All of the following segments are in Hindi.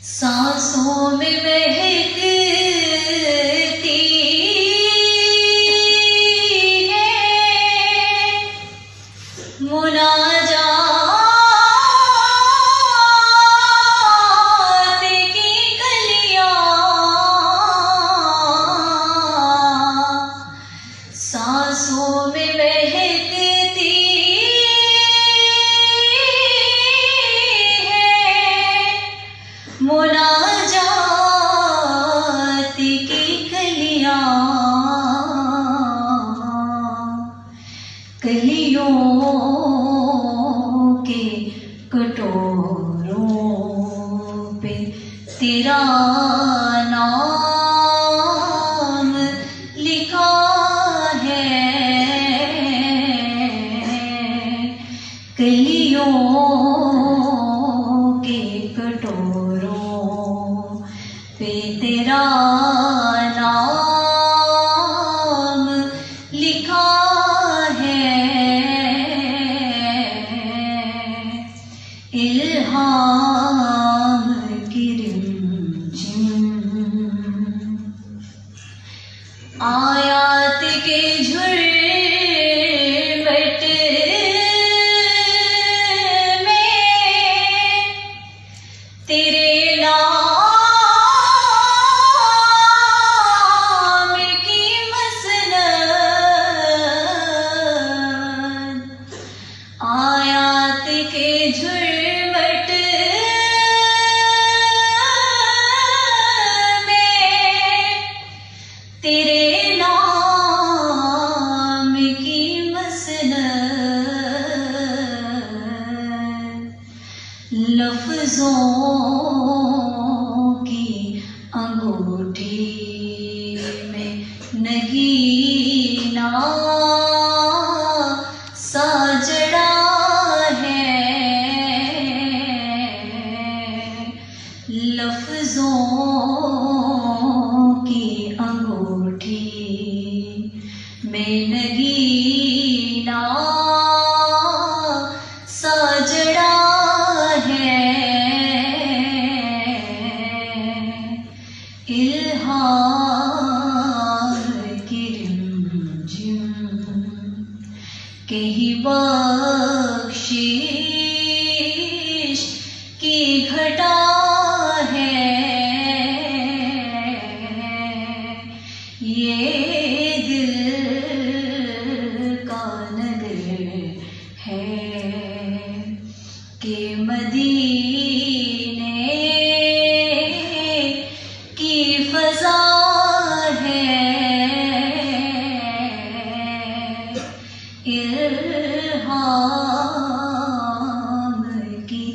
सांसों में महकती है मुनाजात की कलियां, सांसों में महकती मुनाजात की कलियां, कलियों के कटोरों पे तेरा नाम लिखा है, कलियों के कटोरों पे तेरा नाम लिखा है। इल्हाम की रिमझिम आयात के झुरमुट में तेरे नाम की मसनद, आयात के झुरमुट में तेरे नाम की मसनद, लफ्जों की अंगूठी में नगीना साजड़ा है, लफ्जों की अंगूठी में नगीना साजड़ा है। इल्हाम की रिमझिम के ही बख्शिश की घटा है, ये दिल का नगर है कि मदीने की फजा है। इल्हाम की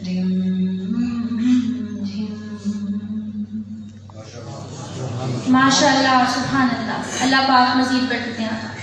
रिमझिम। माशाअल्लाह, सुभान अल्लाह। अल्लाह पाक मज़ीद बरकतें अता